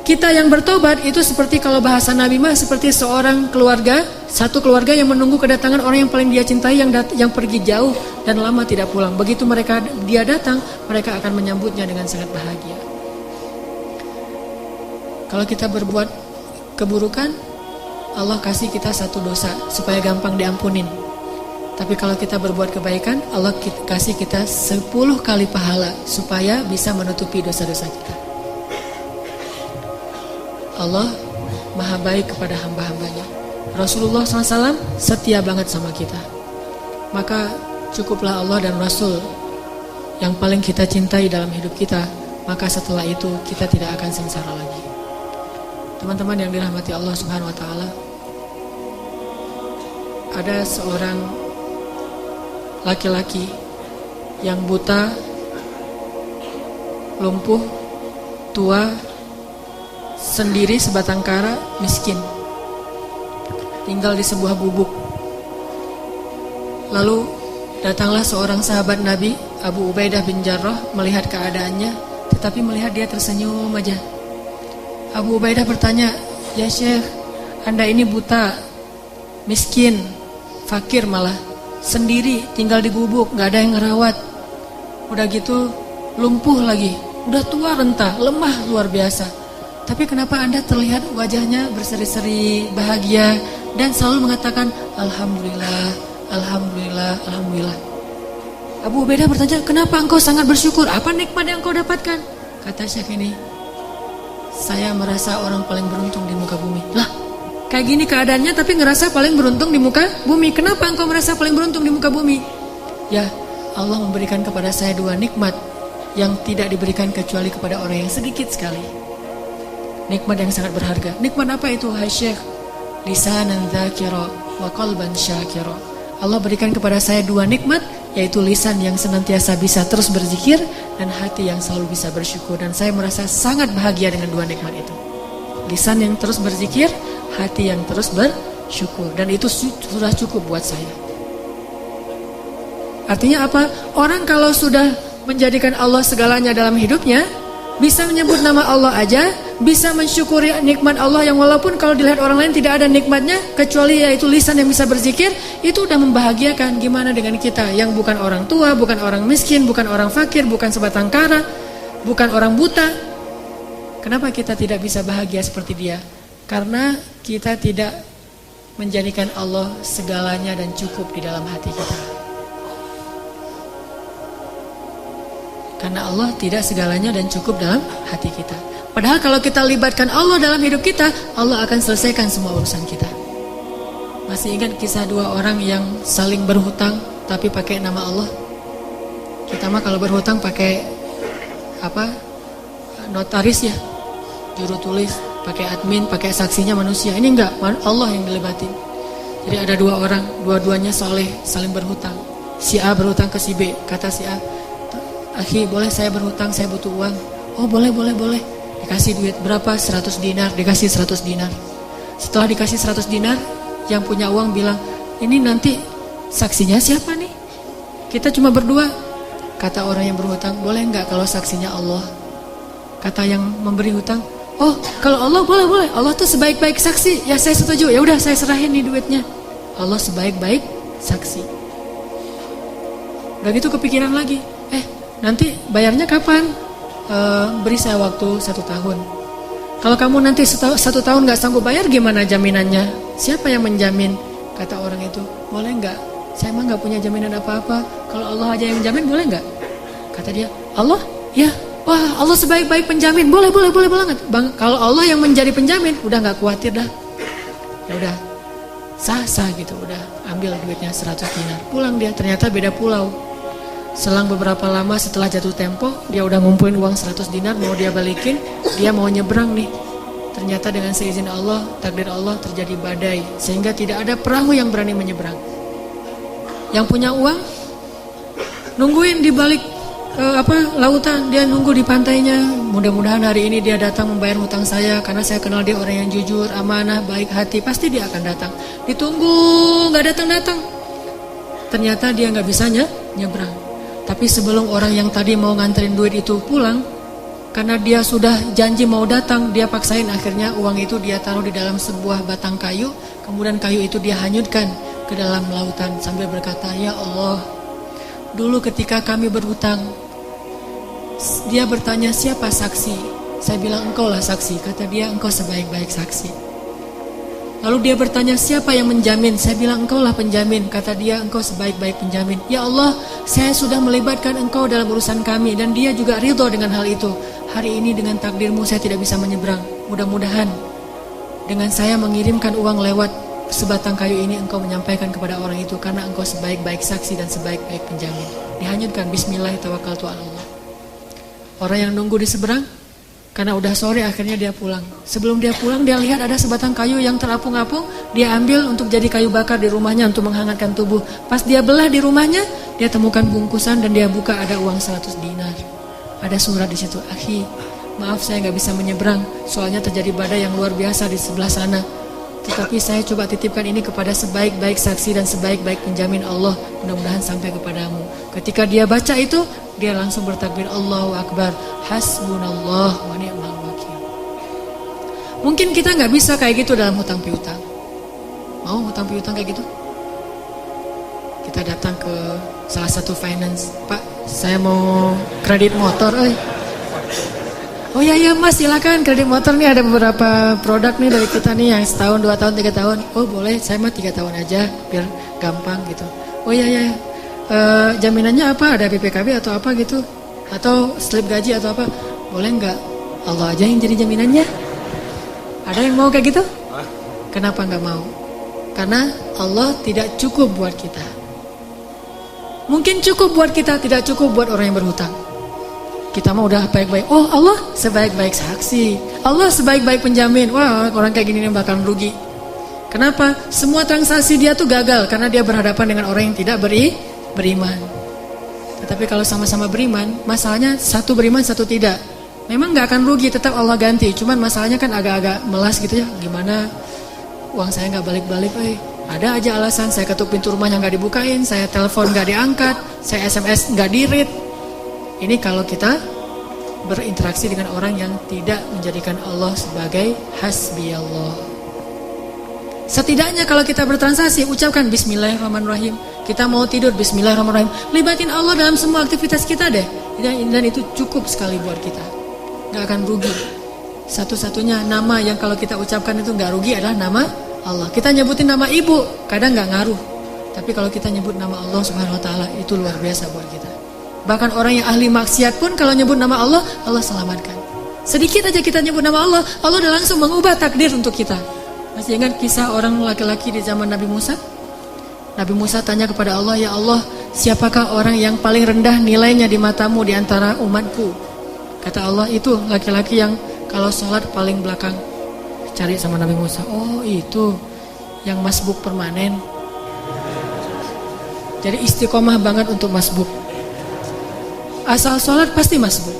kita yang bertobat, itu seperti kalau bahasa Nabi mah seperti seorang keluarga, satu keluarga yang menunggu kedatangan orang yang paling dia cintai, yang pergi jauh dan lama tidak pulang. Begitu dia datang, mereka akan menyambutnya dengan sangat bahagia. Kalau kita berbuat keburukan, Allah kasih kita satu dosa supaya gampang diampunin. Tapi kalau kita berbuat kebaikan, Allah kasih kita 10 kali pahala supaya bisa menutupi dosa-dosa kita. Allah maha baik kepada hamba-hambanya. Rasulullah SAW setia banget sama kita. Maka cukuplah Allah dan Rasul yang paling kita cintai dalam hidup kita. Maka setelah itu kita tidak akan sengsara lagi. Teman-teman yang dirahmati Allah Subhanahu wa taala, ada seorang laki-laki yang buta, lumpuh, tua, sendiri sebatang kara, miskin, tinggal di sebuah gubuk. Lalu datanglah seorang sahabat Nabi, Abu Ubaidah bin Jarrah, melihat keadaannya, tetapi melihat dia tersenyum aja. Abu Ubaidah bertanya, "Ya Syekh, Anda ini buta, miskin, fakir malah, sendiri tinggal di gubuk, gak ada yang ngerawat, udah gitu lumpuh lagi, udah tua renta, lemah luar biasa. Tapi kenapa Anda terlihat wajahnya berseri-seri bahagia dan selalu mengatakan Alhamdulillah, Alhamdulillah, Alhamdulillah." Abu Ubaidah bertanya, "Kenapa engkau sangat bersyukur? Apa nikmat yang engkau dapatkan?" Kata Syekh ini, "Saya merasa orang paling beruntung di muka bumi." Lah, kayak gini keadaannya tapi ngerasa paling beruntung di muka bumi. Kenapa engkau merasa paling beruntung di muka bumi? Ya, Allah memberikan kepada saya 2 nikmat yang tidak diberikan kecuali kepada orang yang sedikit sekali. Nikmat yang sangat berharga. Nikmat apa itu, hai Syekh? Lisanan dzakira wa qalban syakira. Allah berikan kepada saya 2 nikmat, yaitu lisan yang senantiasa bisa terus berzikir dan hati yang selalu bisa bersyukur. Dan saya merasa sangat bahagia dengan 2 nikmat itu. Lisan yang terus berzikir, hati yang terus bersyukur, dan itu sudah cukup buat saya. Artinya apa? Orang kalau sudah menjadikan Allah segalanya dalam hidupnya, bisa menyebut nama Allah aja, bisa mensyukuri nikmat Allah yang walaupun kalau dilihat orang lain tidak ada nikmatnya kecuali yaitu lisan yang bisa berzikir, itu udah membahagiakan. Gimana dengan kita yang bukan orang tua, bukan orang miskin, bukan orang fakir, bukan sebatang kara, bukan orang buta? Kenapa kita tidak bisa bahagia seperti dia? Karena kita tidak menjadikan Allah segalanya dan cukup di dalam hati kita. Karena Allah tidak segalanya dan cukup dalam hati kita. Padahal kalau kita libatkan Allah dalam hidup kita, Allah akan selesaikan semua urusan kita. Masih ingat kisah 2 orang yang saling berhutang tapi pakai nama Allah? Kita mah kalau berhutang pakai apa? Notaris ya, juru tulis, pakai admin, pakai saksinya manusia. Ini enggak, Allah yang dilibatin. Jadi ada 2 orang, dua-duanya soleh, saling berhutang. Si A berhutang ke si B. Kata si A, "Akhi, boleh saya berhutang, saya butuh uang." "Oh boleh. Dikasih duit berapa? 100 dinar. Dikasih 100 dinar. Setelah dikasih 100 dinar, yang punya uang bilang, "Ini nanti saksinya siapa nih? Kita cuma berdua." Kata orang yang berhutang, "Boleh enggak kalau saksinya Allah?" Kata yang memberi hutang, "Oh, kalau Allah boleh. Allah tuh sebaik-baik saksi." "Ya saya setuju. Ya udah saya serahin nih duitnya." Allah sebaik-baik saksi. Udah gitu kepikiran lagi, nanti bayarnya kapan? Beri saya waktu 1 tahun. Kalau kamu nanti 1 tahun gak sanggup bayar, gimana jaminannya? Siapa yang menjamin? Kata orang itu, "Boleh gak? Saya emang gak punya jaminan apa-apa. Kalau Allah aja yang jamin, boleh gak?" Kata dia, "Allah? Ya. Wah, Allah sebaik-baik penjamin. Boleh banget. Bang, kalau Allah yang menjadi penjamin, udah gak khawatir dah." Ya udah, sah gitu. Udah ambil duitnya 100 dinar. Pulang dia, ternyata beda pulau. Selang beberapa lama setelah jatuh tempo, dia udah ngumpulin uang 100 dinar, mau dia balikin, dia mau nyebrang nih. Ternyata dengan seizin Allah, takdir Allah terjadi badai, sehingga tidak ada perahu yang berani menyeberang. Yang punya uang, nungguin di balik lautan, dia nunggu di pantainya. Mudah-mudahan hari ini dia datang membayar hutang saya, karena saya kenal dia orang yang jujur, amanah, baik hati, pasti dia akan datang. Ditunggu, nggak datang-datang. Ternyata dia nggak bisa nyebrang. Tapi sebelum orang yang tadi mau nganterin duit itu pulang, karena dia sudah janji mau datang, dia paksain, akhirnya uang itu dia taruh di dalam sebuah batang kayu. Kemudian kayu itu dia hanyutkan ke dalam lautan sambil berkata, "Ya Allah, dulu ketika kami berhutang." Dia bertanya, "Siapa saksi?" Saya bilang, "Engkau lah saksi." Kata dia, "Engkau sebaik-baik saksi." Lalu dia bertanya, "Siapa yang menjamin?" Saya bilang, "Engkau lah penjamin." Kata dia, "Engkau sebaik-baik penjamin." "Ya Allah, saya sudah melibatkan engkau dalam urusan kami." Dan dia juga ridho dengan hal itu. "Hari ini dengan takdirmu saya tidak bisa menyeberang. Mudah-mudahan dengan saya mengirimkan uang lewat sebatang kayu ini, engkau menyampaikan kepada orang itu, karena engkau sebaik-baik saksi dan sebaik-baik penjamin." Dihanyutkan, bismillah tawakkaltu ala Allah. Orang yang nunggu di seberang, karena udah sore akhirnya dia pulang. Sebelum dia pulang, dia lihat ada sebatang kayu yang terapung-apung. Dia ambil untuk jadi kayu bakar di rumahnya untuk menghangatkan tubuh. Pas dia belah di rumahnya, dia temukan bungkusan dan dia buka, ada uang 100 dinar. Ada surat di situ, "Akhi, maaf saya nggak bisa menyeberang, soalnya terjadi badai yang luar biasa di sebelah sana. Tetapi saya coba titipkan ini kepada sebaik-baik saksi dan sebaik-baik penjamin Allah. Mudah-mudahan sampai kepadamu." Ketika dia baca itu, dia langsung bertakbir, Allahu Akbar, hasbunallah wa ni'mal wakil. Mungkin kita nggak bisa kayak gitu dalam hutang piutang. Mau hutang piutang kayak gitu? Kita datang ke salah satu finance, "Pak, saya mau kredit motor." "Oh ya Mas, silakan kredit motor nih, ada beberapa produk nih dari kita nih yang setahun, 2 tahun, 3 tahun. "Oh boleh, saya mah 3 tahun aja biar gampang gitu." "Oh ya. Jaminannya apa? Ada BPKB atau apa gitu? Atau slip gaji atau apa?" "Boleh nggak? Allah aja yang jadi jaminannya." Ada yang mau kayak gitu? Kenapa nggak mau? Karena Allah tidak cukup buat kita. Mungkin cukup buat kita, tidak cukup buat orang yang berhutang. Kita mah udah baik-baik. Oh, Allah sebaik-baik saksi, Allah sebaik-baik penjamin. Wah, orang kayak gini bakal rugi. Kenapa? Semua transaksi dia tuh gagal karena dia berhadapan dengan orang yang tidak beriman. Tetapi kalau sama-sama beriman, masalahnya satu beriman, satu tidak. Memang gak akan rugi, tetap Allah ganti. Cuman masalahnya kan agak-agak melas gitu ya. Gimana uang saya gak balik-balik, ada aja alasan. Saya ketuk pintu rumahnya gak dibukain, saya telepon gak diangkat, saya SMS gak di-read. Ini kalau kita berinteraksi dengan orang yang tidak menjadikan Allah sebagai hasbiyallah. Setidaknya kalau kita bertransaksi, ucapkan bismillahirrahmanirrahim. Kita mau tidur, bismillahirrahmanirrahim. Libatin Allah dalam semua aktivitas kita deh. Dan itu cukup sekali buat kita. Gak akan rugi. Satu-satunya nama yang kalau kita ucapkan itu gak rugi adalah nama Allah. Kita nyebutin nama ibu, kadang gak ngaruh. Tapi kalau kita nyebut nama Allah subhanahu wa ta'ala, itu luar biasa buat kita. Bahkan orang yang ahli maksiat pun kalau nyebut nama Allah, Allah selamatkan. Sedikit aja kita nyebut nama Allah, Allah udah langsung mengubah takdir untuk kita. Masih ingat kisah orang laki-laki di zaman Nabi Musa? Nabi Musa tanya kepada Allah, "Ya Allah, siapakah orang yang paling rendah nilainya di matamu di antara umatku?" Kata Allah, "Itu laki-laki yang kalau sholat paling belakang." Cari sama Nabi Musa, "Oh itu yang masbuk permanen." Jadi istiqomah banget untuk masbuk. Asal sholat pasti masbuk.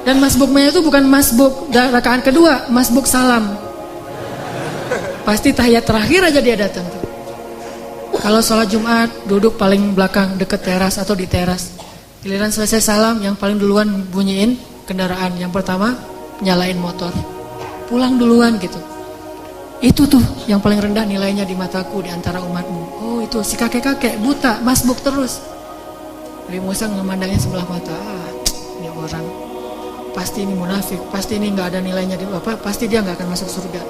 Dan masbuknya itu bukan masbuk rakaat kedua, masbuk salam. Pasti tahiyat terakhir aja dia datang. Kalau sholat Jumat duduk paling belakang deket teras atau di teras. Giliran selesai salam, yang paling duluan bunyiin kendaraan. Yang pertama nyalain motor. Pulang duluan gitu. Itu tuh yang paling rendah nilainya di mataku di antara umatmu. Oh itu si kakek-kakek buta masbuk terus. Nabi Musa memandangnya sebelah mata. Ini orang pasti ini munafik, pasti ini nggak ada nilainya di apa, pasti dia nggak akan masuk surga.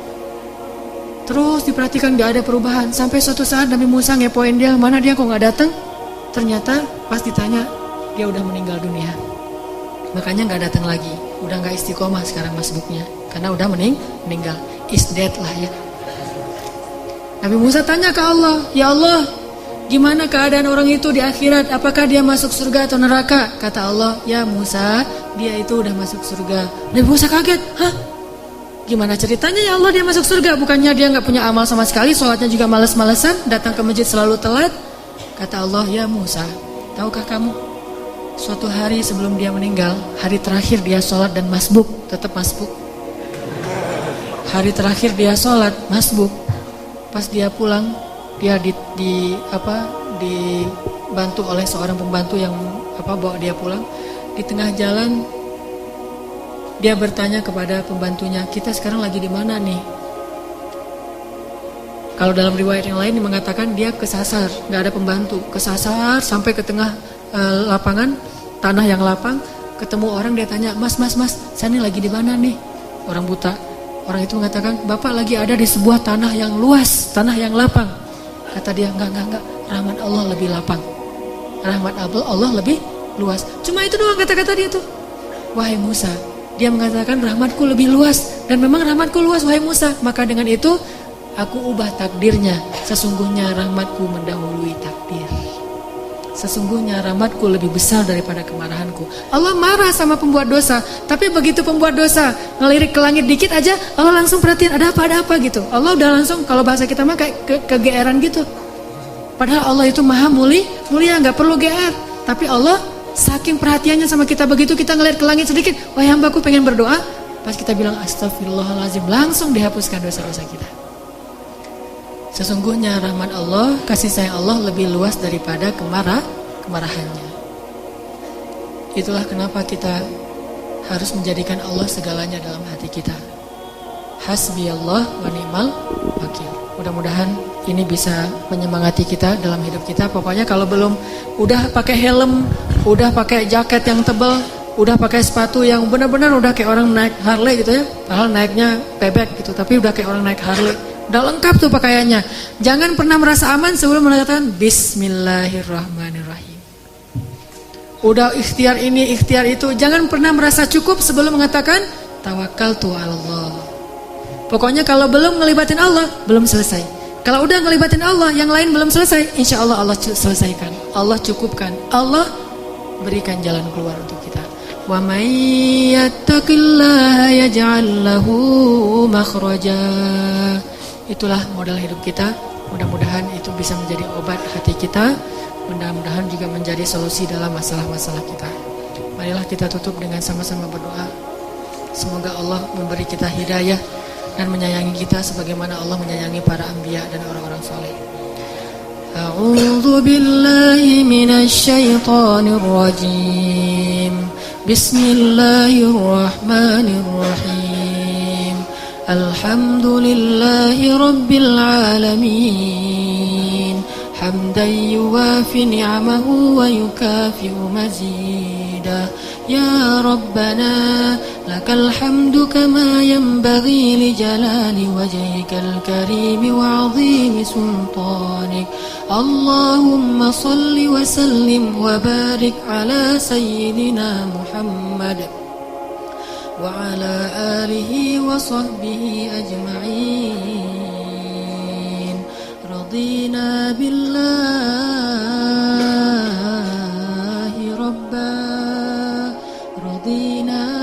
Terus diperhatikan nggak ada perubahan. Sampai suatu saat Nabi Musa ngepoin dia, mana dia kok nggak datang? Ternyata pas ditanya dia udah meninggal dunia. Makanya nggak datang lagi. Udah nggak istiqomah sekarang masbuknya, karena udah meninggal. Is dead lah ya. Nabi Musa tanya ke Allah, "Ya Allah, Gimana keadaan orang itu di akhirat? Apakah dia masuk surga atau neraka? Kata Allah, ya Musa, dia itu udah masuk surga. Nabi Musa kaget, hah? Gimana ceritanya ya Allah dia masuk surga? Bukannya dia gak punya amal sama sekali, sholatnya juga males-malesan, datang ke masjid selalu telat. Kata Allah, ya Musa, tahukah kamu? Suatu hari sebelum dia meninggal, hari terakhir dia sholat dan masbuk, tetap masbuk. Hari terakhir dia sholat, masbuk. Pas dia pulang, dia dibantu oleh seorang pembantu yang bawa dia pulang. Di tengah jalan dia bertanya kepada pembantunya, kita sekarang lagi di mana nih? Kalau dalam riwayat yang lain mengatakan dia kesasar, nggak ada pembantu, kesasar sampai ke tengah lapangan, tanah yang lapang, ketemu orang, dia tanya, mas, saya ini lagi di mana nih? Orang buta. Orang itu mengatakan, bapak lagi ada di sebuah tanah yang luas, tanah yang lapang. Kata dia, enggak, rahmat Allah lebih lapang. Rahmat Allah lebih luas. Cuma itu doang kata-kata dia tuh. Wahai Musa, dia mengatakan rahmatku lebih luas. Dan memang rahmatku luas, wahai Musa. Maka dengan itu, aku ubah takdirnya. Sesungguhnya rahmatku mendahului takdir. Sesungguhnya rahmatku lebih besar daripada kemarahanku. Allah marah sama pembuat dosa, tapi begitu pembuat dosa ngelirik ke langit dikit aja, Allah langsung perhatiin ada apa gitu. Allah udah langsung, kalau bahasa kita mah kayak kegeeran gitu. Padahal Allah itu maha mulia, nggak perlu GR. Tapi Allah saking perhatiannya sama kita, begitu kita ngelirik ke langit sedikit, wahai hambaku pengen berdoa, pas kita bilang astagfirullahaladzim, langsung dihapuskan dosa-dosa kita. Sesungguhnya rahmat Allah, kasih sayang Allah lebih luas daripada kemarahannya. Itulah kenapa kita harus menjadikan Allah segalanya dalam hati kita. Hasbiyallah wa ni'mal wakil. Mudah-mudahan ini bisa menyemangati kita dalam hidup kita. Pokoknya kalau belum udah pakai helm, udah pakai jaket yang tebal, udah pakai sepatu yang benar-benar udah kayak orang naik Harley gitu ya. Padahal naiknya bebek gitu, tapi udah kayak orang naik Harley. Udah lengkap tuh pakaiannya. Jangan pernah merasa aman sebelum mengatakan Bismillahirrahmanirrahim. Udah ikhtiar ini, ikhtiar itu. Jangan pernah merasa cukup sebelum mengatakan Tawakkaltu 'alallah. Pokoknya kalau belum ngelibatin Allah, belum selesai. Kalau udah ngelibatin Allah, yang lain belum selesai, insya Allah Allah selesaikan. Allah cukupkan. Allah berikan jalan keluar untuk kita. Wa may yattaqillaha yaj'al lahu makhraja. Itulah modal hidup kita. Mudah-mudahan itu bisa menjadi obat hati kita. Mudah-mudahan juga menjadi solusi dalam masalah-masalah kita. Marilah kita tutup dengan sama-sama berdoa. Semoga Allah memberi kita hidayah dan menyayangi kita sebagaimana Allah menyayangi para anbiya dan orang-orang saleh. A'udzu billahi minasy syaithanir rajim. Bismillahirrahmanirrahim. Alhamdulillahi rabbil alamin. Hamdan yuwafi ni'amahu wa yukafi'u mazidah. Ya Rabbana lakal hamdu kama yanbaghi li jalali wajhikal karimi wa 'azimi sultanik. Allahumma salli wa sallim wa barik ala sayyidina Muhammad wa ala alihi wa sahbihi ajma'in. Radina billahi rabba, radina